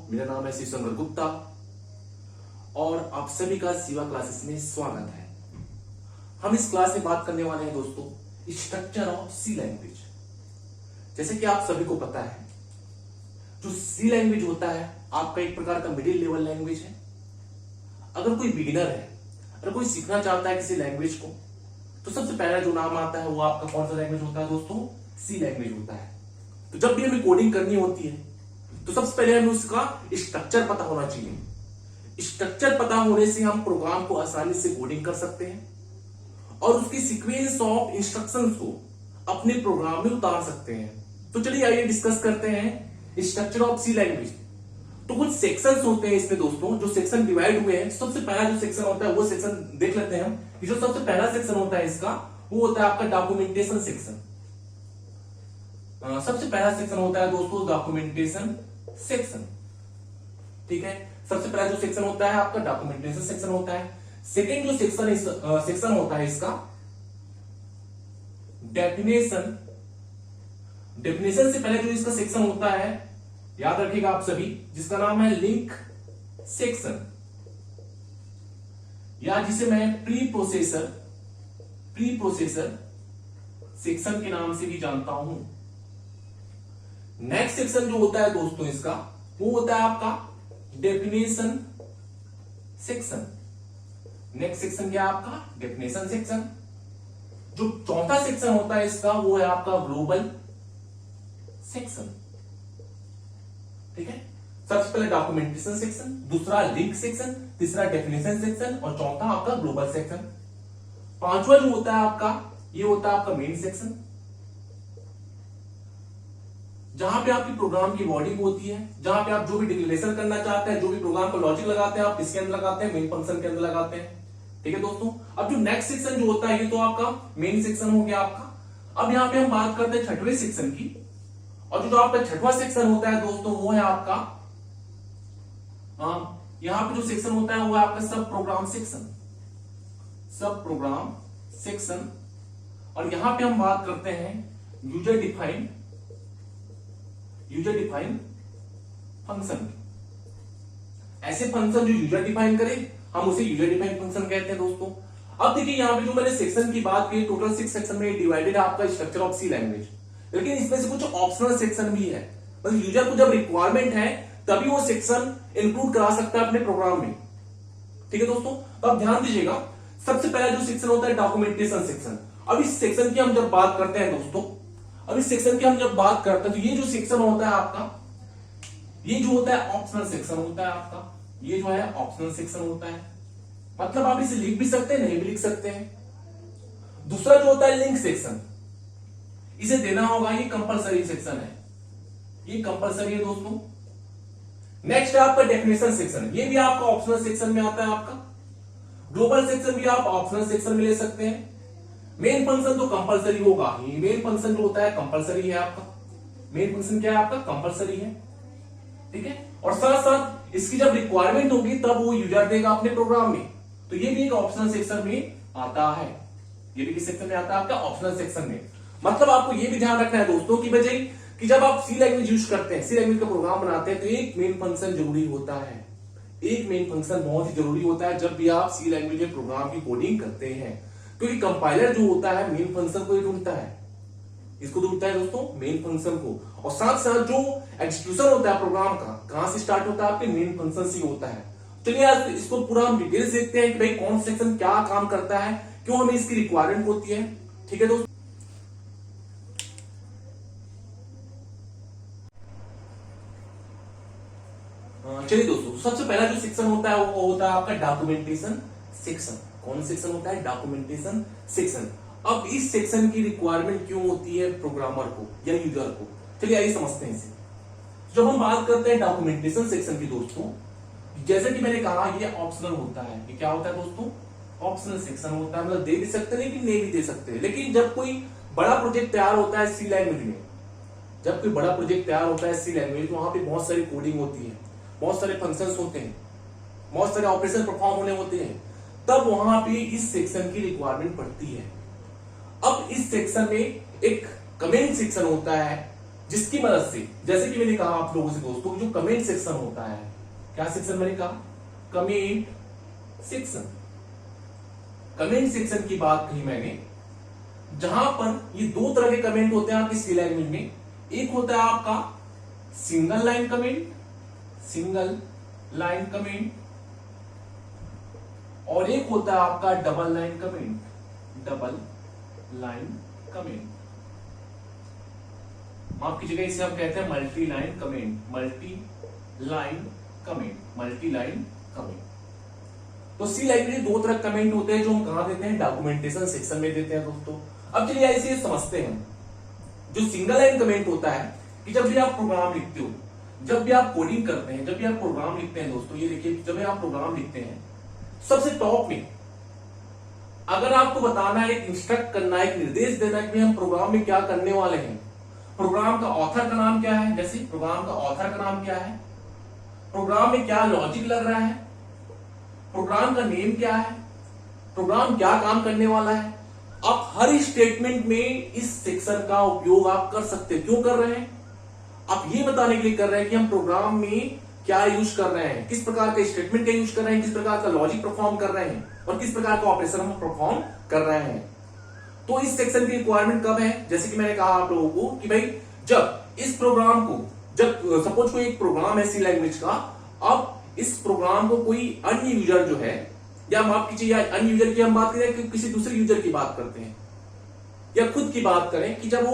मेरा नाम है शिव शंकर गुप्ता और आप सभी का शिवा क्लासेस में स्वागत है। हम इस क्लास में बात करने वाले हैं दोस्तों स्ट्रक्चर ऑफ सी लैंग्वेज। जैसे कि आप सभी को पता है जो सी लैंग्वेज होता है आपका एक प्रकार का मिडिल लेवल लैंग्वेज है। अगर कोई बिगिनर है, अगर कोई सीखना चाहता है किसी लैंग्वेज को, तो सबसे पहला जो नाम आता है वो आपका कौन सा लैंग्वेज होता है दोस्तों? सी लैंग्वेज होता है। तो जब भी हमें कोडिंग करनी होती है तो सबसे पहले हमें उसका स्ट्रक्चर पता होना चाहिए। स्ट्रक्चर पता होने से हम प्रोग्राम को आसानी से कोडिंग कर सकते हैं और उसकी सीक्वेंस ऑफ इंस्ट्रक्शंस को अपने प्रोग्राम में उतार सकते हैं। तो चलिए आइए डिस्कस करते हैं स्ट्रक्चर ऑफ सी लैंग्वेज। तो कुछ सेक्शंस होते हैं इसमें दोस्तों, जो सेक्शन डिवाइड हुए हैं। सबसे पहला जो सेक्शन होता है वो सेक्शन देख लेते हैं हम। जो सबसे पहला सेक्शन होता है इसका वो होता है आपका डॉक्यूमेंटेशन सेक्शन। सबसे पहला सेक्शन होता है दोस्तों डॉक्यूमेंटेशन सेक्शन। ठीक है, सबसे पहला जो सेक्शन होता है आपका डॉक्यूमेंटेशन सेक्शन होता है। सेकंड जो सेक्शन होता है इसका डेफिनेशन। डेफिनेशन से पहले जो इसका सेक्शन होता है याद रखिएगा आप सभी, जिसका नाम है लिंक सेक्शन, या जिसे मैं प्री प्रोसेसर सेक्शन के नाम से भी जानता हूं। नेक्स्ट सेक्शन जो होता है दोस्तों इसका वो होता है आपका डेफिनेशन सेक्शन। नेक्स्ट सेक्शन क्या है आपका? Definition section. जो चौथा सेक्शन होता है इसका वो है आपका ग्लोबल सेक्शन। ठीक है, सबसे पहले डॉक्यूमेंटेशन सेक्शन, दूसरा लिंक सेक्शन, तीसरा डेफिनेशन सेक्शन और चौथा आपका ग्लोबल सेक्शन। पांचवा जो होता है आपका ये होता है आपका मेन सेक्शन, जहां पे आपकी प्रोग्राम की वर्डिंग होती है, जहां पे आप जो भी डिक्लेरेशन करना चाहते हैं, जो भी प्रोग्राम का लॉजिक लगाते हैं आप इसके अंदर लगाते हैं, मेन फंक्शन के अंदर लगाते हैं। ठीक है दोस्तों, अब जो नेक्स्ट सेक्शन जो होता है ये तो आपका मेन सेक्शन हो गया आपका। अब यहां पे हम बात करते हैं छठवें सेक्शन की, और जो आपका छठवां सेक्शन होता है दोस्तों वो है आपका यहां पे जो सेक्शन होता है वो है आपका सब प्रोग्राम सेक्शन। और यहां पे हम बात करते हैं यूजर डिफाइंड फंक्शन। ऐसे फंक्शन जो यूजर डिफाइन करे हम उसे यूजर डिफाइंड फंक्शन कहते हैं दोस्तों। अब देखिए यहां पे जो मैंने सेक्शन की बात की, टोटल 6 सेक्शन में डिवाइडेड है आपका स्ट्रक्चर ऑफ सी लैंग्वेज। लेकिन इसमें से कुछ ऑप्शनल सेक्शन भी है, मतलब यूजर को जब रिक्वायरमेंट है तभी वो सेक्शन इंक्लूड करा सकता है अपने प्रोग्राम में। ठीक है दोस्तों, तो आप ध्यान दीजिएगा। सबसे पहला जो सेक्शन होता है डॉक्यूमेंटेशन सेक्शन। अब इस सेक्शन की हम जब बात करते हैं दोस्तों, तो ये जो सेक्शन होता है आपका, ये जो होता है ऑप्शनल सेक्शन होता है आपका। ये जो है ऑप्शनल सेक्शन होता है, मतलब आप इसे लिख भी सकते हैं, नहीं भी लिख सकते हैं। दूसरा जो होता है लिंक सेक्शन, इसे देना होगा, ये कंपलसरी सेक्शन है, ये कंपलसरी है दोस्तों। नेक्स्ट है आपका डेफिनेशन सेक्शन, ये भी आपका ऑप्शनल सेक्शन में आता है आपका। ग्लोबल सेक्शन भी आप ऑप्शनल सेक्शन में ले सकते हैं। मेन फंक्शन तो कंपलसरी होगा ही, मेन फंक्शन जो होता है कंपलसरी है आपका। मेन फंक्शन क्या है आपका? कंपलसरी है। ठीक है, और साथ साथ इसकी जब रिक्वायरमेंट होगी तब वो यूजर देगा अपने प्रोग्राम में, तो ये भी एक ऑप्शनल सेक्शन में आता है। ये भी किस सेक्शन में आता है आपका? ऑप्शनल सेक्शन में। मतलब आपको ये भी ध्यान रखना है दोस्तों कि बजाय कि जब आप सी लैंग्वेज यूज करते हैं, सी लैंग्वेज का प्रोग्राम बनाते हैं, तो एक मेन फंक्शन जरूरी होता है। एक मेन फंक्शन बहुत ही जरूरी होता है जब भी आप सी लैंग्वेज में प्रोग्राम की कोडिंग करते हैं, क्योंकि कंपाइलर जो होता है मेन फंक्शन को ही ढूंढता है। इसको ढूंढता है दोस्तों, मेन फंक्शन को। और साथ साथ जो एग्जीक्यूशन होता है प्रोग्राम का, कहां से स्टार्ट होता है? आपके मेन फंक्शन से होता है। चलिए आज इसको पूरा हम डिटेल से देखते हैं कि भाई कौन सेक्शन क्या काम करता है, क्यों हमें इसकी रिक्वायरमेंट होती है। ठीक है दोस्तों, चलिए दोस्तों, सबसे पहला जो सेक्शन होता है वो होता है आपका डॉक्यूमेंटेशन सेक्शन। कौन सेक्शन होता है? Documentation section. अब इस सेक्शन की रिक्वायरमेंट क्यों होती है प्रोग्रामर को या यूजर को? चलिए आइए समझते हैं इसे। जब हम बात करते हैं डॉक्यूमेंटेशन सेक्शन की दोस्तों, जैसे कि मैंने कहा ये ऑप्शनल होता है। ये क्या होता है दोस्तों? ऑप्शनल सेक्शन होता है, मतलब दे भी सकते हैं लेकिन नहीं भी दे सकते। लेकिन जब कोई बड़ा प्रोजेक्ट तैयार होता है सी लैंग्वेज में, जब कोई बड़ा प्रोजेक्ट तैयार होता है सी लैंग्वेज, वहां पे बहुत सारी कोडिंग होती है, बहुत सारे फंक्शंस होते हैं, बहुत सारे ऑपरेशन परफॉर्म होने होते हैं, तब वहां पे इस सेक्शन की रिक्वायरमेंट पड़ती है। अब इस सेक्शन में एक कमेंट सेक्शन होता है जिसकी मदद से, जैसे कि मैंने कहा आप लोगों से दोस्तों, जो कमेंट सेक्शन होता है, क्या सेक्शन मैंने कहा, कमेंट सेक्शन। कमेंट सेक्शन की बात कही मैंने, जहां पर ये दो तरह के कमेंट होते हैं आपकी सी लैंग्वेज में। एक होता है आपका single line comment, single line comment, और एक होता है आपका double line comment, double line comment. माफ कीजिएगा, इसे हम कहते हैं multi line comment, multi line comment, multi line comment. तो सी लैंग्वेज दो तरह कमेंट होते हैं जो हम कहां देते हैं, डॉक्यूमेंटेशन सेक्शन में देते हैं दोस्तों। अब चलिए इसे समझते हैं। जो सिंगल लाइन कमेंट होता है कि जब भी आप प्रोग्राम लिखते हो, जब भी आप कोडिंग करते हैं, जब भी आप प्रोग्राम लिखते हैं दोस्तों, ये देखिए, जब भी आप प्रोग्राम लिखते हैं सबसे टॉप में अगर आपको बताना है, एक इंस्ट्रक्ट करना है, एक निर्देश देना है कि हम प्रोग्राम में क्या करने वाले हैं, प्रोग्राम का ऑथर का नाम क्या है, जैसे प्रोग्राम का ऑथर का नाम क्या है, प्रोग्राम में क्या लॉजिक लग रहा है, प्रोग्राम का नेम क्या है, प्रोग्राम क्या काम करने वाला है, आप हर स्टेटमेंट में इस सेक्शन का उपयोग आप कर सकते हैं। क्यों कर रहे हैं, आप ये बताने के लिए कर रहे हैं कि हम प्रोग्राम में क्या यूज कर रहे हैं, किस प्रकार का स्टेटमेंट का यूज कर रहे हैं, किस प्रकार का लॉजिक परफॉर्म कर रहे हैं, और किस प्रकार का ऑपरेशन हम परफॉर्म कर रहे हैं। तो इस सेक्शन की रिक्वायरमेंट कब है, जैसे कि मैंने कहा आप लोगों को कि भाई जब इस प्रोग्राम को, जब सपोज कोई एक प्रोग्राम है सी लैंग्वेज का, अब इस प्रोग्राम को कोई अन्य यूजर जो है, या माफ कीजिए, या अन्य यूजर की हम बात करें कि किसी दूसरे यूजर की बात करते हैं, या खुद की बात करें कि जब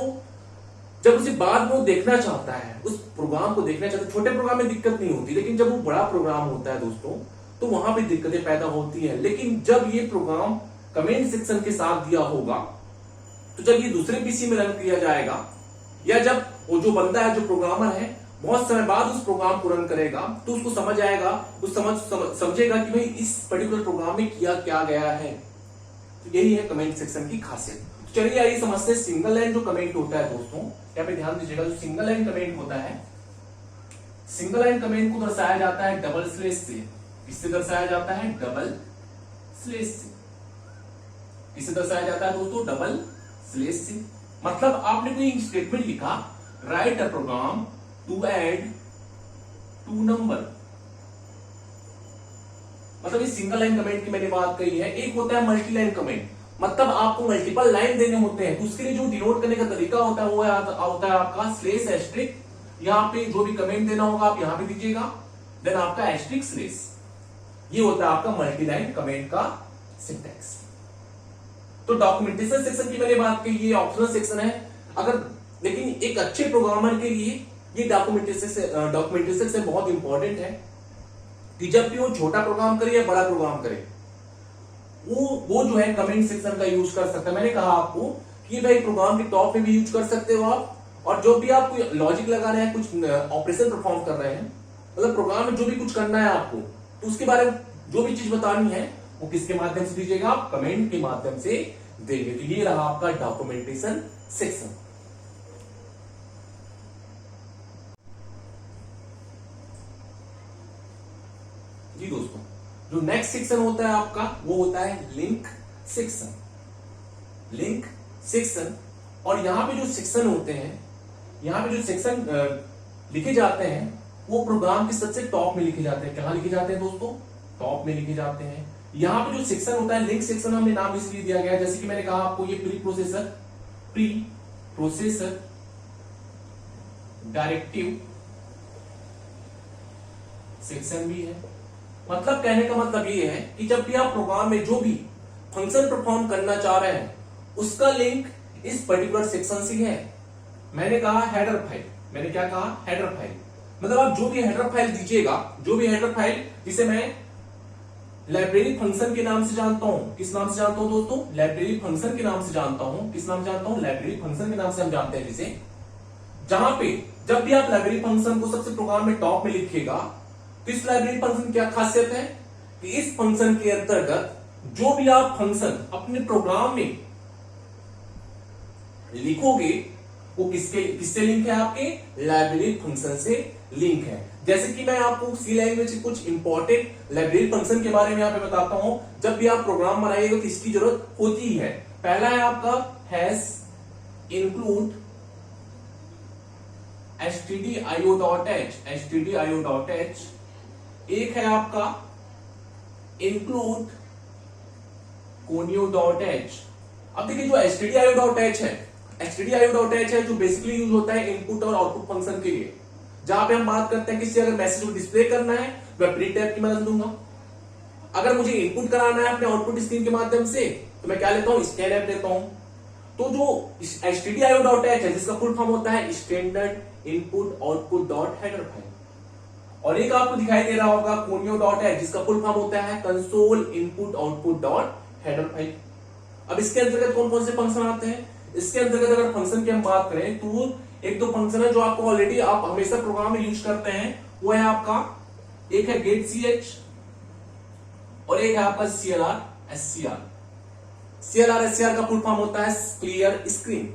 उसे बाद में वो देखना चाहता है, उस प्रोग्राम को देखना चाहता है, छोटे प्रोग्राम में दिक्कत नहीं होती, लेकिन जब वो बड़ा प्रोग्राम होता है दोस्तों, तो वहां पे दिक्कतें पैदा होती है। लेकिन जब ये प्रोग्राम कमेंट सेक्शन के साथ दिया होगा, तो जब ये दूसरे पीसी में रन किया जाएगा, या जब वो जो बंदा है, जो प्रोग्रामर है, बहुत समय बाद उस प्रोग्राम को रन करेगा, तो उसको समझ आएगा, समझेगा कि भाई इस पर्टिकुलर प्रोग्राम में किया क्या गया है। तो यही है कमेंट सेक्शन की खासियत। चलिए आइए समझते हैं सिंगल लाइन जो कमेंट होता है दोस्तों, यहाँ पे ध्यान दीजिएगा, जो सिंगल लाइन कमेंट होता है, सिंगल लाइन कमेंट को दर्शाया जाता है डबल स्लैश से। किससे दर्शाया जाता है, डबल स्लैश से। किससे दर्शाया जाता है दोस्तों, डबल स्लैश से। मतलब आपने कोई स्टेटमेंट लिखा, write a program to add 2 number, मतलब इस सिंगल लाइन कमेंट की मैंने बात कही है। एक होता है मल्टी लाइन कमेंट, मतलब आपको मल्टीपल लाइन देने होते हैं, तो उसके लिए जो डिनोट करने का तरीका होता है वो होता है आपका स्लैश एस्ट्रिक। यहाँ पे जो भी कमेंट देना होगा आप यहाँ पे दीजिएगा, देन आपका एस्ट्रिक स्लैश, ये होता है आपका मल्टी लाइन कमेंट का सिंटैक्स। तो डॉक्यूमेंटेशन सेक्शन की मैंने बात की, ये ऑप्शनल सेक्शन है, अगर, लेकिन एक अच्छे प्रोग्रामर के लिए ये डॉक्यूमेंटेशन सेक्शन बहुत इंपॉर्टेंट है कि जब भी वो छोटा प्रोग्राम करे या बड़ा प्रोग्राम करे, वो जो है कमेंट सेक्शन का यूज कर सकता है। मैंने कहा आपको कि भाई प्रोग्राम के टॉप में भी यूज कर सकते हो आप, और जो भी आप कोई लॉजिक लगा रहे हैं, कुछ ऑपरेशन परफॉर्म कर रहे हैं, मतलब प्रोग्राम में जो भी कुछ करना है आपको, तो उसके बारे में जो भी चीज बतानी है वो किसके माध्यम से दीजिएगा, आप कमेंट के माध्यम से देंगे। तो ये रहा आपका डॉक्यूमेंटेशन सेक्शन। जी दोस्तों, जो नेक्स्ट सेक्शन होता है आपका वो होता है लिंक सेक्शन। लिंक सेक्शन, और यहां पे जो सेक्शन होते हैं, यहां पे जो सेक्शन लिखे जाते हैं वो प्रोग्राम के सबसे टॉप में लिखे जाते हैं। कहां लिखे जाते हैं दोस्तों, टॉप में लिखे जाते हैं। यहां पे जो सेक्शन होता है लिंक सेक्शन, हमने नाम इसलिए दिया गया जैसे कि मैंने कहा आपको, ये प्री प्रोसेसर डायरेक्टिव सेक्शन भी है। मतलब कहने का मतलब ये है कि जब भी आप प्रोग्राम में जो भी फंक्शन परफॉर्म करना चाह रहे हैं उसका लिंक इस पर्टिकुलर सेक्शन से है। मैंने कहा हेडर फाइल, मैंने क्या कहा, हेडर फाइल, मतलब आप जो भी हेडर फाइल दीजिएगा, जो भी हेडर फाइल जिसे मैं लाइब्रेरी फंक्शन के नाम से जानता हूं, किस नाम से जानता हूं दोस्तों, लाइब्रेरी फंक्शन के नाम से जानता हूं। किस नाम से जानता हूं, लाइब्रेरी फंक्शन के नाम से हम जानते हैं जिसे, जहां पे जब भी आप लाइब्रेरी फंक्शन को सबसे प्रोग्राम में टॉप में लिखिएगा, तो इस लाइब्रेरी फंक्शन क्या खासियत है कि इस फंक्शन के अंतर्गत जो भी आप फंक्शन अपने प्रोग्राम में लिखोगे वो किससे लिंक है, आपके लाइब्रेरी फंक्शन से लिंक है। जैसे कि मैं आपको सी लैंग्वेज के कुछ इंपॉर्टेंट लाइब्रेरी फंक्शन के बारे में यहां पे बताता हूं। जब भी आप प्रोग्राम बनाइएगा तो इसकी जरूरत होती ही है। पहला है आपका हैश इंक्लूड stdio.h, एक है आपका include conio.h। अब देखिए जो stdio.h है जो बेसिकली यूज होता है इनपुट और आउटपुट फंक्शन के लिए, जहां पे हम बात करते हैं किसी अगर मैसेज को डिस्प्ले करना है मैं प्रिंट टैब की मदद लूंगा, अगर मुझे इनपुट कराना है अपने आउटपुट स्क्रीन के माध्यम से तो मैं क्या लेता हूं, स्कैनर लेता हूं। तो जो stdio.h है जिसका फुल फॉर्म होता है standard input output dot header file, और एक आपको दिखाई दे रहा होगा conio.h जिसका फुल फॉर्म होता है console input output dot header file. अब इसके अंतर्गत कौन कौन से फंक्शन आते हैं, इसके अंतर्गत अगर फंक्शन की हम बात करें तो एक दो फंक्शन है जो आपको ऑलरेडी आप हमेशा प्रोग्राम में यूज करते हैं, वो है आपका एक है गेट ch और एक है आपका CLR SCR का फुल फॉर्म होता है क्लियर स्क्रीन।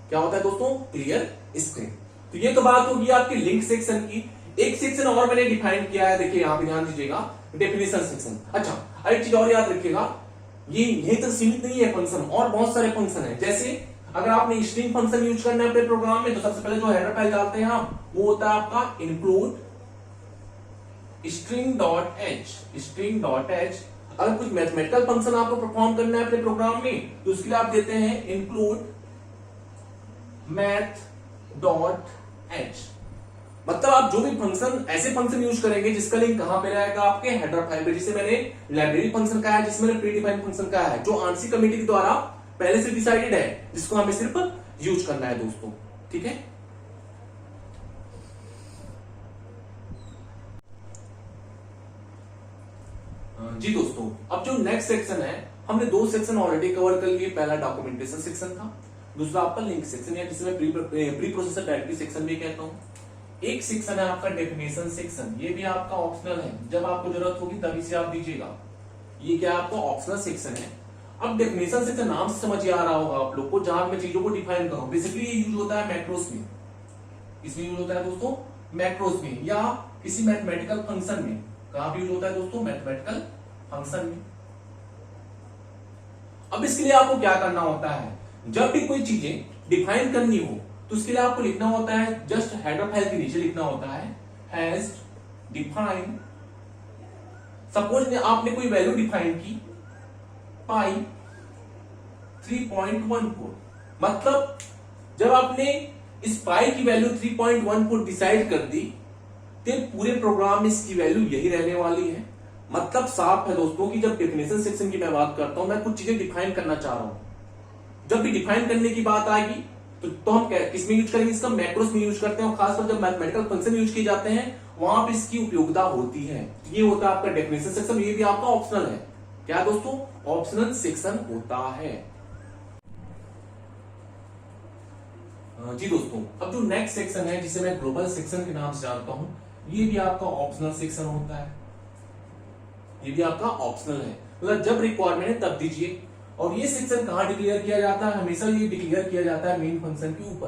क्या होता है दोस्तों, क्लियर स्क्रीन। तो ये तो बात होगी आपकी लिंक सेक्शन की। एक सेक्शन और मैंने डिफाइन किया है, देखिए यहां पे ध्यान दीजिएगा, डेफिनेशन सेक्शन। अच्छा एक चीज और याद रखिएगा, ये यही तक सीमित नहीं है फंक्शन, और बहुत सारे फंक्शन है। जैसे अगर आपने स्ट्रिंग फंक्शन यूज करना है अपने प्रोग्राम में तो सबसे पहले जो हेडर फाइल डालते हैं हम वो होता है आपका इंक्लूड string.h। अगर कुछ मैथमेटिकल फंक्शन आपको परफॉर्म करना है अपने प्रोग्राम में तो उसके लिए आप देते हैं इंक्लूड math.h। मतलब आप जो भी फंक्शन ऐसे फंक्शन यूज करेंगे जिसका लिंक कहां पे रहेगा, आपके हेडर फाइल पे। जैसे मैंने लाइब्रेरी फंक्शन कहा है, जिसमें मैंने प्री डिफाइंड फंक्शन कहा है, जो आंशिक कमेटी के द्वारा पहले से डिसाइडेड है, जिसको हमें सिर्फ यूज करना है दोस्तों। ठीक है, जी दोस्तों, अब जो नेक्स्ट सेक्शन है, हमने दो सेक्शन ऑलरेडी कवर कर लिए। पहला डॉक्यूमेंटेशन सेक्शन था, दूसरा आपका लिंक सेक्शन या जिसमें प्री प्रोसेसर डायरेक्टरी सेक्शन भी कहता हूं। एक सेक्शन है आपका डेफिनेशन सेक्शन, ये भी आपका ऑप्शनल है, जब आपको जरूरत होगी तभी से आप दीजिएगा। ये क्या आपका ऑप्शनल सेक्शन है। अब डेफिनेशन सेक्शन नाम से समझ आ रहा होगा आप लोग को, जहां मैं चीजों को डिफाइन करूं। बेसिकली ये यूज होता है मैक्रोस में। इसमें यूज होता है दोस्तों मैक्रोस में, या किसी मैथमेटिकल फंक्शन में। कहां भी यूज होता है दोस्तों, मैथमेटिकल फंक्शन में। अब इसके लिए आपको क्या करना होता है, जब भी कोई चीजें डिफाइन करनी हो तो उसके लिए आपको लिखना होता है, जस्ट हेडर फाइल के नीचे लिखना होता है हैज डिफाइन। सपोज आपने कोई वैल्यू डिफाइन की पाई 3.14, मतलब जब आपने इस पाई की वैल्यू 3.14 डिसाइड कर दी तो पूरे प्रोग्राम में इसकी वैल्यू यही रहने वाली है। मतलब साफ है दोस्तों कि जब डेफिनेशन सेक्शन की मैं बात करता हूं, मैं कुछ चीजें डिफाइन करना चाह रहा हूं। जब भी डिफाइन करने की बात आएगी तो हम किसमें यूज करेंगे, इसका मैक्रोस में यूज करते हैं। और खासकर जब मैथमेटिकल फंक्शन यूज किए जाते हैं वहां पर इसकी उपयोगिता होती है। ये होता है आपका डेफिनेशन सेक्शन, ये भी आपका ऑप्शनल है। क्या दोस्तों, ऑप्शनल सेक्शन होता है। जी दोस्तों, अब जो नेक्स्ट सेक्शन है जिसे मैं ग्लोबल सेक्शन के नाम से जानता हूं, ये भी आपका ऑप्शनल सेक्शन होता है। ये भी आपका ऑप्शनल है, मतलब जब रिक्वायरमेंट है तब दीजिए। और ये सेक्शन कहां डिक्लेयर किया जाता है, हमेशा ये डिक्लेयर किया जाता है मेन फंक्शन के ऊपर।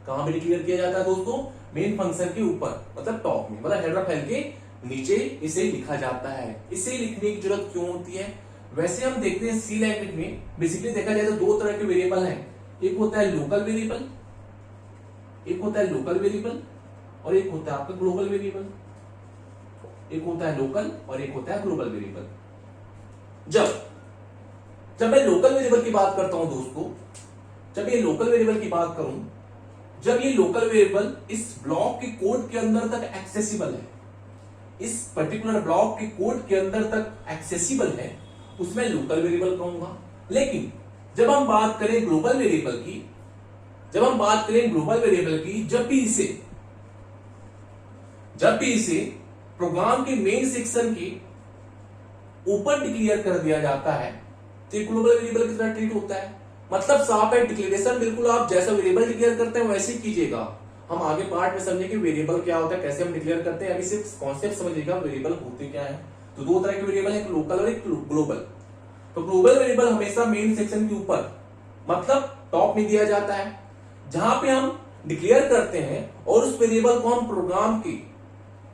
कहां पे डिक्लेयर किया जाता है दोस्तों, मेन फंक्शन के ऊपर, मतलब टॉप में, मतलब हेडर फाइल के नीचे इसे लिखा जाता है। इसे लिखने की जरूरत क्यों होती है, वैसे हम देखते हैं सी लैंग्वेज में बेसिकली देखा जाए तो दो तरह के वेरिएबल हैं। एक होता है लोकल वेरिएबल, एक होता है लोकल वेरिएबल, और एक होता है आपका ग्लोबल वेरिएबल। एक होता है लोकल और एक होता है ग्लोबल वेरिएबल। जब मैं लोकल वेरिएबल की बात करता हूं दोस्तों, जब ये लोकल वेरिएबल की बात करूं, जब ये लोकल वेरिएबल इस ब्लॉक के कोड के अंदर तक एक्सेसिबल है, इस पर्टिकुलर ब्लॉक के कोड के अंदर तक एक्सेसिबल है, उसमें लोकल वेरिएबल कहूंगा। लेकिन जब हम बात करें ग्लोबल वेरिएबल की, जब हम बात करें ग्लोबल वेरिएबल की, जब भी इसे प्रोग्राम के मेन सेक्शन के ऊपर डिक्लेयर कर दिया जाता है तो ग्लोबल वेरिएबल की तरह ट्रीट होता है। मतलब साफ है, डिक्लेरेशन बिल्कुल आप जैसा वेरिएबल डिक्लेयर करते हैं वैसे ही कीजिएगा। हम आगे पार्ट में समझेंगे वेरिएबल क्या होता है, कैसे हम डिक्लेयर करते हैं। अभी सिर्फ कॉन्सेप्ट समझिएगा वेरिएबल होते क्या है। तो दो तरह के वेरिएबल है, एक लोकल और एक ग्लोबल। तो ग्लोबल वेरिएबल हमेशा मेन सेक्शन के ऊपर, मतलब टॉप में दिया जाता है, जहां पे हम डिक्लेयर करते हैं और उस वेरिएबल को हम प्रोग्राम की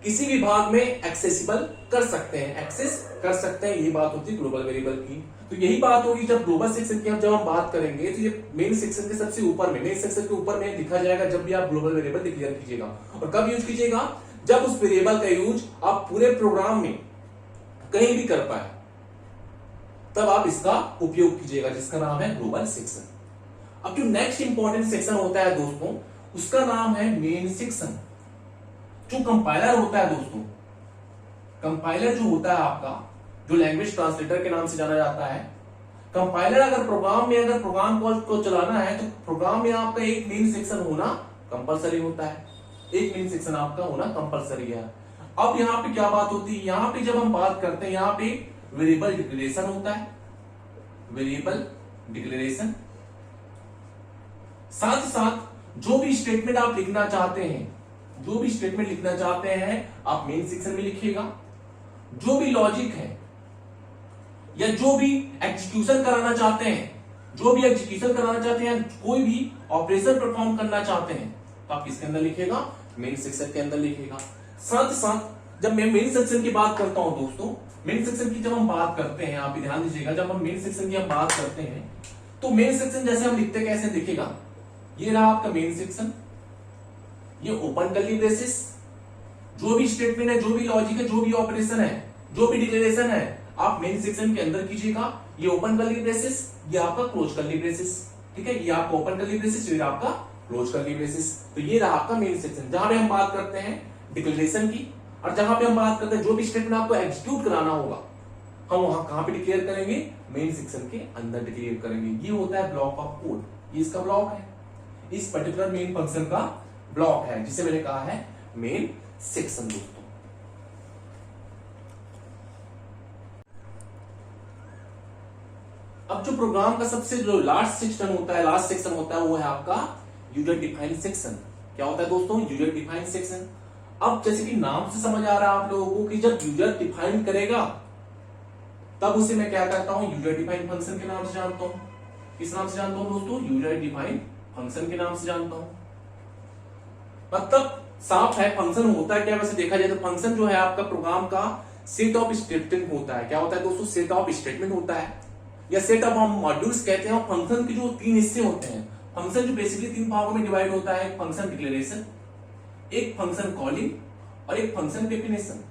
किसी भी भाग में एक्सेसिबल कर सकते हैं, एक्सेस कर सकते हैं, ये बात होती है ग्लोबल वेरिएबल की। तो यही बात होगी जब ग्लोबल सेक्शन की जब हम बात करेंगे, तो ये मेन सेक्शन के सबसे ऊपर में, मेन सेक्शन के ऊपर में लिखा जाएगा जब भी आप ग्लोबल वेरिएबल डिक्लेयर कीजिएगा। और कब यूज कीजिएगा? जब उस वेरिएबल का यूज आप पूरे प्रोग्राम में कहीं भी कर पाए, तब आप इसका उपयोग कीजिएगा, जिसका नाम है ग्लोबल सेक्शन। अब जो नेक्स्ट इंपॉर्टेंट सेक्शन होता है दोस्तों, उसका नाम है मेन सेक्शन। जो कंपाइलर होता है दोस्तों, कंपाइलर जो होता है आपका, जो लैंग्वेज ट्रांसलेटर के नाम से जाना जाता है, कंपाइलर अगर प्रोग्राम में अगर प्रोग्राम को चलाना है तो प्रोग्राम में आपका एक मेन सेक्शन होना कंपलसरी होता है, एक मेन सेक्शन आपका होना कंपलसरी है। अब यहां पे क्या बात होती है, यहां पे जब हम बात करते हैं, यहां पे वेरिएबल डिक्लेरेशन होता है, वेरिएबल डिक्लेरेशन। साथ ही साथ जो भी स्टेटमेंट आप लिखना चाहते हैं, जो भी स्टेटमेंट लिखना चाहते हैं आप मेन सेक्शन में लिखिएगा। जो भी लॉजिक है या जो भी एग्जीक्यूशन कराना चाहते हैं, जो भी एग्जीक्यूशन कराना चाहते हैं, कोई भी ऑपरेशन परफॉर्म करना चाहते हैं, तो आप किसके अंदर लिखिएगा? मेन सेक्शन के अंदर लिखिएगा। साथ ही साथ जब मैं मेन सेक्शन की बात करता हूं दोस्तों, मेन सेक्शन की जब हम बात करते हैं, आप ध्यान दीजिएगा, जब हम मेन सेक्शन की हम बात करते हैं तो मेन सेक्शन जैसे हम लिखते कैसे दिखेगा, ये रहा आपका मेन सेक्शन, ये ओपन कर्ली ब्रेसेस, जो भी स्टेटमेंट है, जो भी लॉजिक है, जो भी ऑपरेशन है, जो भी डिक्लेरेशन है, आप मेन सेक्शन के अंदर कीजिएगा। ये ओपन कर्ली ब्रेसेस, ये आपका क्लोज कर्ली ब्रेसेस, ठीक है, ये आपका ओपन कर्ली ब्रेसेस, ये आपका क्लोज कर्ली ब्रेसेस। तो ये रहा आपका मेन सेक्शन, जहां पे हम बात करते हैं डिक्लेरेशन की, और जहां पे हम बात करते हैं जो भी स्टेटमेंट आपको एग्जीक्यूट कराना होगा, हम वहां कहां पे डिक्लेयर करेंगे? मेन सेक्शन के अंदर डिक्लेयर करेंगे। ये होता है ब्लॉक ऑफ कोड, ये इसका ब्लॉक है, इस पर्टिकुलर मेन फंक्शन का ब्लॉक है, जिसे मैंने कहा है मेन सेक्शन दोस्तों। अब जो प्रोग्राम का सबसे जो लास्ट सेक्शन होता है, लास्ट सेक्शन होता है, वो है आपका यूजर डिफाइंड सेक्शन। क्या होता है दोस्तों? User defined section. अब जैसे कि नाम से समझ आ रहा है आप लोगों को कि जब यूजर डिफाइन करेगा तब उसे मैं क्या करता हूं? यूजर डिफाइंड फंक्शन के नाम से जानता हूं। किस नाम से जानता हूं दोस्तों? यूजर डिफाइंड फंक्शन के नाम से जानता हूं। मतलब साफ है, फंक्शन होता है क्या वैसे देखा जाए तो फंक्शन जो है आपका प्रोग्राम का सेट ऑफ स्टेटमेंट होता है। क्या होता है दोस्तों? सेट ऑफ स्टेटमेंट होता है, या सेट ऑफ हम मॉड्यूल्स कहते हैं। फंक्शन के जो तीन हिस्से होते हैं, फंक्शन जो बेसिकली तीन भागों में डिवाइड होता है, फंक्शन डिक्लेरेशन, एक फंक्शन कॉलिंग और एक फंक्शन डेफिनेशन।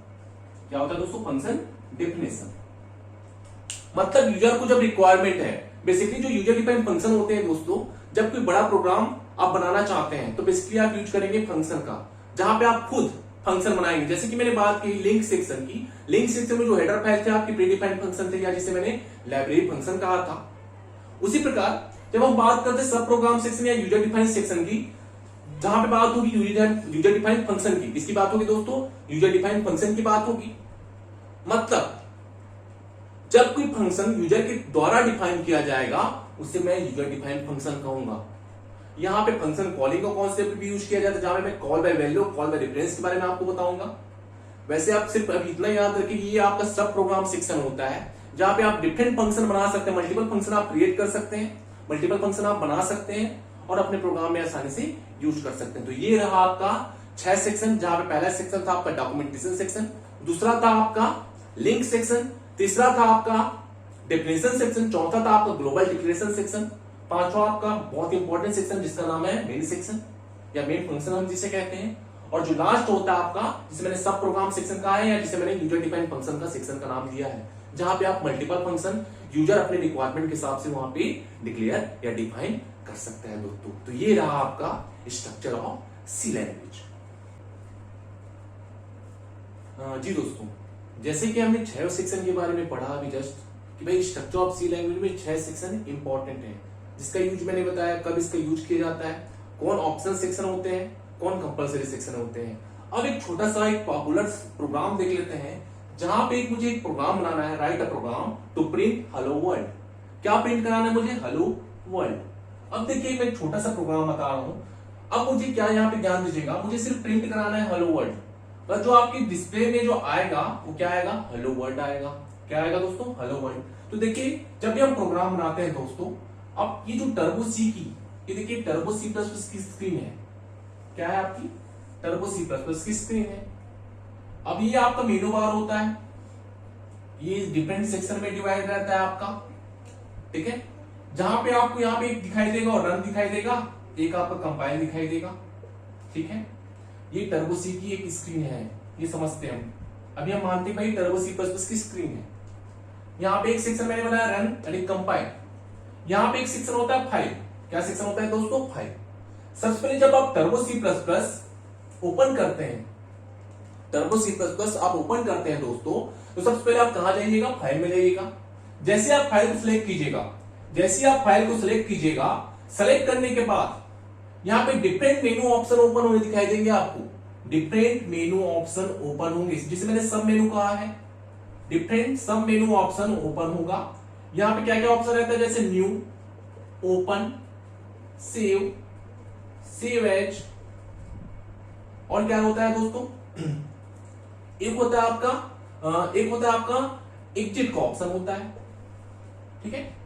क्या होता है दोस्तों? Function definition. मतलब यूजर को जब रिक्वायरमेंट है, बेसिकली जो यूजर डिफाइंड फंक्शन होते हैं दोस्तों, जब कोई बड़ा प्रोग्राम आप बनाना चाहते हैं तो बेसिकली आप यूज करेंगे फंक्शन का, जहां पे आप खुद फंक्शन बनाएंगे। जैसे कि मैंने बात की लिंक सेक्शन की, लिंक सेक्शन में जो हेडर फाइल थे आपके प्री डिफाइंड फंक्शन थे, या जिसे मैंने लाइब्रेरी फंक्शन कहा था। उसी प्रकार जब हम बात करते हैं सब प्रोग्राम सेक्शन या यूजर डिफाइंड सेक्शन की, जहां पे बात होगी यूजर डिफाइंड फंक्शन की, किसकी बात होगी दोस्तों? यूजर डिफाइंड फंक्शन की बात होगी। मतलब जब कोई फंक्शन यूजर के द्वारा डिफाइन किया जाएगा उसे मैं यूजर डिफाइंड फंक्शन कहूंगा। यहां पे फंक्शन कॉलिंग का कॉन्सेप्ट भी यूज किया जाता है, जहां पे मैं call by value, call by reference के बारे में आपको बताऊंगा। वैसे आप सिर्फ अभी इतना याद रखिए, ये आपका सब प्रोग्राम सेक्शन होता है, जहां पे आप डिफरेंट फंक्शन बना सकते हैं, मल्टीपल फंक्शन आप क्रिएट कर सकते हैं, मल्टीपल फंक्शन आप बना सकते हैं और अपने प्रोग्राम में आसानी से यूज कर सकते हैं। तो ये रहा आपका 6 सेक्शन, जहां पे पहला सेक्शन था आपका डॉक्यूमेंटेशन सेक्शन, दूसरा था आपका लिंक सेक्शन, तीसरा था आपका डेफिनेशन सेक्शन, चौथा था आपका ग्लोबल डिक्लेरेशन सेक्शन, पांचवा आपका बहुत इंपॉर्टेंट सेक्शन जिसका नाम है मेन सेक्शन या मेन फंक्शन हम जिसे कहते हैं, और जो लास्ट होता है आपका, जिसे मैंने सब प्रोग्राम सेक्शन कहा है या जिसे मैंने यूजर डिफाइंड फंक्शन का सेक्शन का नाम दिया है, जहां पे आप मल्टीपल फंक्शन यूजर अपने रिक्वायरमेंट के हिसाब से वहां पे डिक्लेयर या डिफाइन कर सकते हैं दोस्तों। तो ये रहा आपका स्ट्रक्चर ऑफ सी लैंग्वेज। जी दोस्तों, जैसे कि हमने 6 सेक्शन के बारे में पढ़ा अभी जस्ट, कि भाई स्ट्रक्चर ऑफ सी लैंग्वेज में 6 सेक्शन इंपॉर्टेंट है, जिसका यूज मैंने बताया कब इसका यूज किया जाता है, कौन ऑप्शनल सेक्शन होते हैं, कौन कंपलसरी सेक्शन होते हैं। अब एक छोटा सा एक पॉपुलर प्रोग्राम देख लेते हैं, जहां पे मुझे एक प्रोग्राम बनाना है, write a program to print hello world. क्या प्रिंट कराना है मुझे? Hello world. अब देखिए मैं एक छोटा सा प्रोग्राम बता रहा हूं, अब मुझे क्या यहाँ पे ध्यान दीजिएगा, मुझे सिर्फ प्रिंट कराना है हेलो वर्ल्ड, पर जो आपकी डिस्प्ले में जो आएगा वो क्या आएगा? हेलो वर्ल्ड आएगा। क्या आएगा दोस्तों? Hello world. तो देखिए जब भी हम प्रोग्राम बनाते हैं दोस्तों, अब ये जो टर्बो सी की, ये देखिए टर्बो C++ की स्क्रीन है। क्या है आपकी? टर्बो C++ की स्क्रीन है। अब ये आपका मेनू बार होता है, ये डिफरेंट सेक्शन में डिवाइड रहता है आपका, ठीक है। जहां पे आपको यहाँ पे एक दिखाई देगा और रन दिखाई देगा, एक आपका कंपाइल दिखाई देगा, ठीक है। ये टर्बो सी की एक स्क्रीन है, ये समझते हैं हम। अभी हम मानते हैं भाई टर्बो सी प्लस प्लस की स्क्रीन है। यहाँ पे एक सेक्शन मैंने बनाया रन यानी कंपाइल, यहाँ पे एक सेक्शन होता है फाइल। क्या सेक्शन होता है दोस्तों? फाइल। सबसे पहले जब आप turbo C plus plus open करते हैं, टर्बो सी प्लस प्लस आप ओपन करते हैं दोस्तों, तो सबसे पहले आप कहां जाइएगा? फाइल में जाइएगा। जैसे आप फाइल को सिलेक्ट कीजिएगा, जैसे आप फाइल को सिलेक्ट कीजिएगा, सेलेक्ट करने के बाद यहाँ पे डिफरेंट मेनू ऑप्शन ओपन होने दिखाई देंगे आपको। डिफरेंट मेनू ऑप्शन ओपन होंगे, जिसे मैंने सब मेनू कहा है, डिफरेंट सब मेनू ऑप्शन ओपन होगा। यहाँ पे क्या क्या ऑप्शन रहता है? जैसे new, open, save, save as, और क्या होता है दोस्तों? एक होता है आपका एग्जिट का ऑप्शन होता है, ठीक है।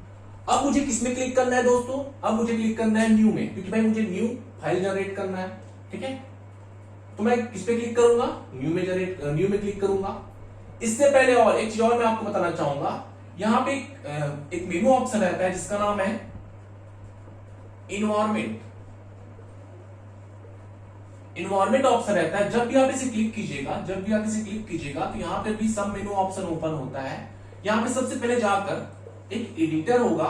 अब मुझे किसमें क्लिक करना है दोस्तों? अब मुझे क्लिक करना है न्यू में, क्योंकि भाई मुझे न्यू फाइल जनरेट करना है, ठीक है। तो मैं किस पे क्लिक करूंगा? न्यू में क्लिक करूंगा। इससे पहले और एक चीज और मैं आपको बताना चाहूंगा, यहां पे एक मेनू ऑप्शन रहता है जिसका नाम है इन्वायरमेंट। इन्वायरमेंट ऑप्शन रहता है, जब भी आप इसे क्लिक कीजिएगा, तो यहां पे भी सब मेनू ऑप्शन ओपन होता है। यहां पे सबसे पहले जाकर एक एडिटर होगा,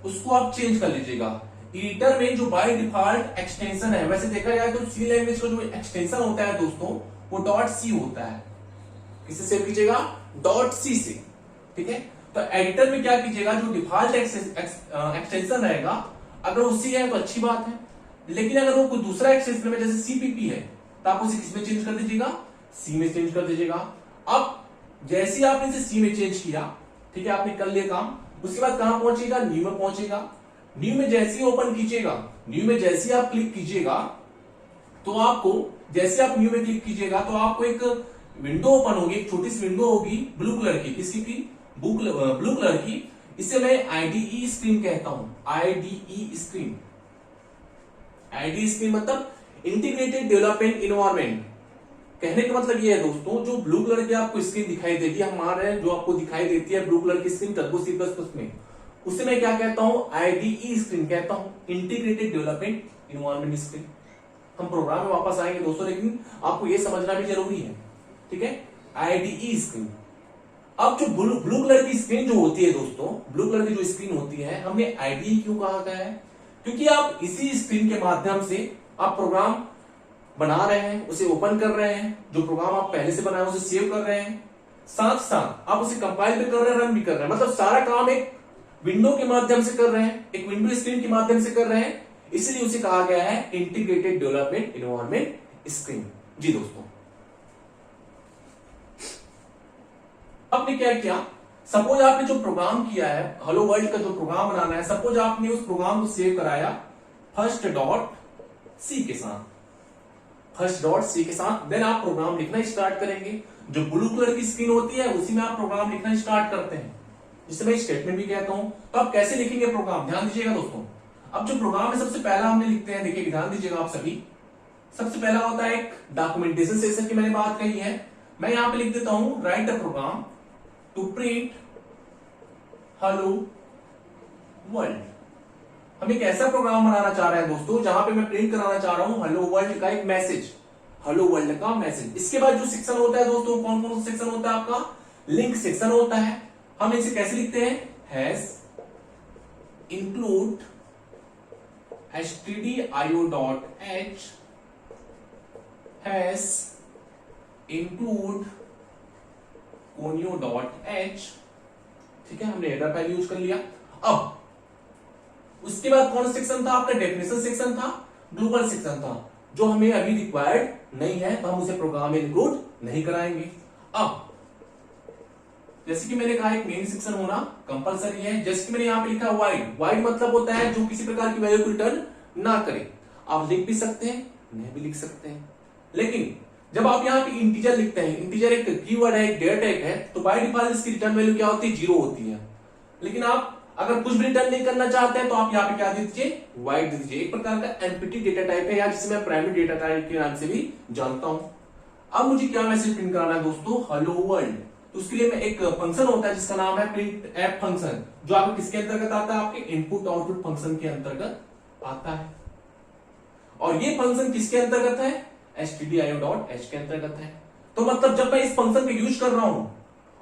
उसको आप चेंज कर लीजिएगा। एडिटर में जो बाय डिफॉल्ट एक्सटेंशन है, वैसे देखा जाए तो सी लैंग्वेज का जो एक्सटेंशन होता है दोस्तों, वो डॉट सी होता है। किससे सेव कीजिएगा? डॉट सी से, ठीक है। तो एडिटर में क्या कीजिएगा, जो डिफॉल्ट एक्सटेंशन रहेगा, अगर वो सी है तो अच्छी बात है, लेकिन अगर वो कोई दूसरा एक्सटेंशन में जैसे सीपीपी है, तो आप उसे किसमें चेंज कर दीजिएगा? सी में चेंज कर दीजिएगा। अब जैसे ही आपने इसे सी में चेंज किया, ठीक है, आपने कर लिया काम, उसके बाद कहां पहुंचेगा? न्यू में पहुंचेगा। न्यू में जैसे ही ओपन कीजिएगा, न्यू में जैसे ही आप क्लिक कीजिएगा, तो आपको जैसे आप न्यू में क्लिक कीजिएगा तो आपको एक विंडो ओपन होगी, एक छोटी सी विंडो होगी ब्लू कलर की। किसकी की? ब्लू कलर की। इसे मैं आईडीई स्क्रीन कहता हूं, आईडीई स्क्रीन। आईडीई स्क्रीन मतलब इंटीग्रेटेड डेवलपमेंट इन्वायरमेंट। कहने का मतलब ये है दोस्तों, जो ब्लू कलर की आपको स्क्रीन दिखाई देती है, हम मान रहे हैं जो आपको दिखाई देती है ब्लू कलर की screen turbo C plus plus में, उसे मैं क्या कहता हूं? आईडीई स्क्रीन कहता हूं, इंटीग्रेटेड डेवलपमेंट इन्वायरमेंट स्क्रीन। हम प्रोग्राम में वापस आएंगे दोस्तों, लेकिन आपको यह समझना भी जरूरी है, ठीक है। IDE screen. अब जो ब्लू कलर की स्क्रीन जो होती है दोस्तों, ब्लू कलर की जो स्क्रीन होती है, हमने आईडीई क्यों कहा गया है? क्योंकि आप इसी स्क्रीन के माध्यम से आप प्रोग्राम बना रहे हैं, उसे ओपन कर रहे हैं, जो प्रोग्राम आप पहले से बनाए उसे सेव कर रहे हैं, साथ साथ आप उसे कंपाइल भी कर रहे हैं, रन भी कर रहे हैं। मतलब सारा काम एक विंडो के माध्यम से कर रहे हैं, एक विंडो स्क्रीन के माध्यम से कर रहे हैं, इसलिए उसे कहा गया है इंटीग्रेटेड डेवलपमेंट इन्वायरमेंट स्क्रीन। जी दोस्तों, आपने क्या किया? सपोज आपने जो प्रोग्राम किया है, हेलो वर्ल्ड का जो प्रोग्राम बनाना है, सपोज आपने उस प्रोग्राम को सेव कराया फर्स्ट डॉट सी के साथ, देन आप प्रोग्राम लिखना स्टार्ट करेंगे। जो ब्लू कलर की स्क्रीन होती है उसी में आप प्रोग्राम लिखना स्टार्ट करते हैं, जिसे मैं स्टेटमेंट भी कहता हूं। तो आप कैसे लिखेंगे प्रोग्राम? ध्यान दीजिएगा दोस्तों। अब जो प्रोग्राम है सबसे पहला हमने लिखते हैं, देखिए ध्यान दीजिएगा आप सभी। सबसे पहला होता है एक डॉक्यूमेंटेशन सेक्शन की मैंने बात कही है, मैं यहां पे लिख देता हूं write a program to print hello world. हम एक ऐसा प्रोग्राम बनाना चाह रहे हैं दोस्तों, जहां पे मैं प्रिंट कराना चाह रहा हूं हेलो वर्ल्ड का एक मैसेज, हेलो वर्ल्ड का मैसेज। इसके बाद जो सेक्शन होता है दोस्तों, कौन कौन सा सेक्शन होता है आपका? लिंक सेक्शन होता है। हम इसे कैसे लिखते हैं? Has include stdio.h has include conio.h, ठीक है, हमने हेडर फाइल यूज कर लिया। अब उसके बाद कौन सा सेक्शन था आपका? डेफिनेशन सेक्शन था, ग्लोबल सेक्शन था, जो हमें अभी रिक्वायर्ड नहीं है, तो हम उसे प्रोग्राम में इंक्लूड नहीं कराएंगे। अब जैसे कि मैंने कहा एक मेन सेक्शन होना कंपलसरी है। जैसे कि मैंने यहां पे लिखा वाइड मतलब होता है जो किसी प्रकार की वैल्यू को रिटर्न ना करे। आप लिख भी सकते हैं, नहीं भी लिख सकते हैं, लेकिन जब आप यहाँ पे इंटीजर लिखते हैं, इंटीजर एक कीवर्ड है, एक डेटा टाइप है, तो बाय डिफॉल्ट इसकी रिटर्न वैल्यू क्या होती है? 0 होती है। लेकिन आप अगर कुछ भी रिटर्न नहीं करना चाहते हैं, तो आप यहाँ पे क्या दीजिए? वाइड दीजिए। एक प्रकार का एम्प्टी डेटा टाइप है, या जिसे मैं प्राइमरी डेटा टाइप के नाम से भी जानता हूं। अब मुझे क्या मैसेज प्रिंट कराना है दोस्तों, हेलो वर्ल्ड। तो उसके लिए मैं एक फंक्शन होता है जिसका नाम है प्रिंट एप फंक्शन, जो आपके किसके अंतर्गत आता है, आपके इनपुट आउटपुट फंक्शन के अंतर्गत आता है। और ये फंक्शन किसके अंतर्गत है, stdio.h के अंतर्गत है। तो मतलब जब मैं इस फंक्शन को यूज कर रहा हूं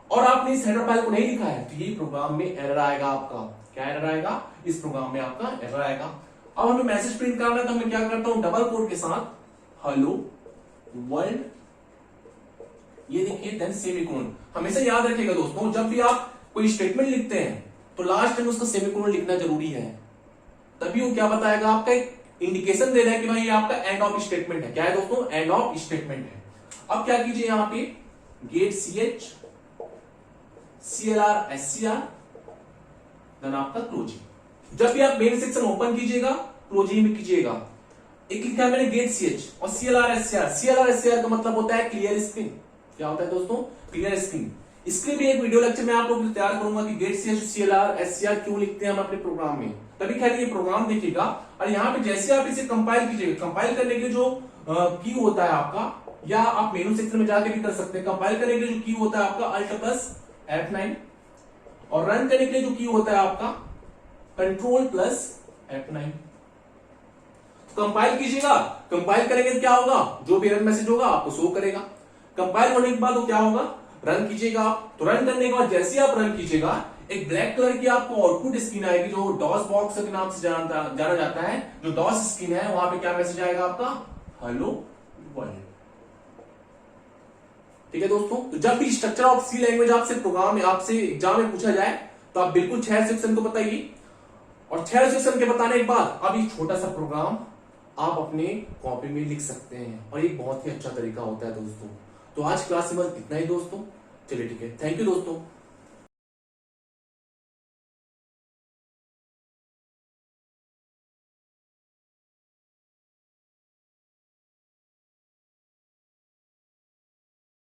और आपने इस हेडर फाइल को नहीं लिखा है, तो ये प्रोग्राम में एरर आएगा आपका। क्या एरर आएगा, इस प्रोग्राम में आपका एरर आएगा। अब हमें मैसेज प्रिंट करना है, तो मैं क्या करता हूं, डबल कोट के साथ हेलो वर्ल्ड, ये देखिए, देन सेमीकोलन। हमेशा याद रखिएगा दोस्तों, जब भी आप कोई स्टेटमेंट लिखते हैं तो लास्ट में उसका सेमीकोलन लिखना जरूरी है, तभी वो क्या बताएगा, आपका एक इंडिकेशन दे रहा है कि भाई ये आपका एंड ऑफ स्टेटमेंट है। क्या है दोस्तों, एंड ऑफ स्टेटमेंट है। अब क्या कीजिए, यहां पे get ch CLR SCR, then आपका क्लोजिंग। जब भी आप मेन सेक्शन ओपन कीजिएगा, क्लोजिंग में कीजिएगा। एक लिखा है मैंने गेट ch और CLR SCR। CLR SCR का मतलब होता है क्लियर स्क्रीन। क्या होता है दोस्तों, क्लियर स्क्रीन। इसके लिए भी एक वीडियो लेक्चर मैं आप लोगों के लिए तैयार करूंगा कि गेट ch CLR SCR क्यों लिखते हैं हम अपने प्रोग्राम में। तभी खैर ये प्रोग्राम देखिएगा। और यहाँ पे जैसे आप इसे कंपाइल कीजिएगा, कंपाइल करने के लिए जो की होता है आपका, या आप मेनू सेक्शन में जाके भी कर सकते हैं। कंपाइल करने के लिए जो की होता है आपका Alt प्लस F9, और रन करने के लिए जो की होता है आपका कंट्रोल प्लस F9। कंपाइल कीजिएगा, कंपाइल करेंगे तो क्या होगा, जो भी एरर मैसेज होगा आपको शो करेगा। कंपाइल होने के बाद वो क्या होगा, रन कीजिएगा आप। तो रन करने के बाद जैसे आप रन कीजिएगा, एक ब्लैक कलर की आपको आउटपुट स्क्रीन आएगी, जो डॉस बॉक्स के नाम से जाना जाता है। जो डॉस स्क्रीन है, वहां पे क्या मैसेज आएगा आपका, हेलो वर्ल्ड। ठीक है दोस्तों, तो जब भी स्ट्रक्चर ऑफ सी लैंग्वेज आपसे प्रोग्राम में, आपसे एग्जाम में पूछा जाए, तो आप बिल्कुल 6 सेक्शन को बताइए। और 6 सेक्शन के बताने के बाद अब एक छोटा सा प्रोग्राम आप अपने कॉपी में लिख सकते हैं, और एक बहुत ही अच्छा तरीका होता है दोस्तों। तो आज क्लास में बस इतना ही दोस्तों। चलिए ठीक है, थैंक यू दोस्तों।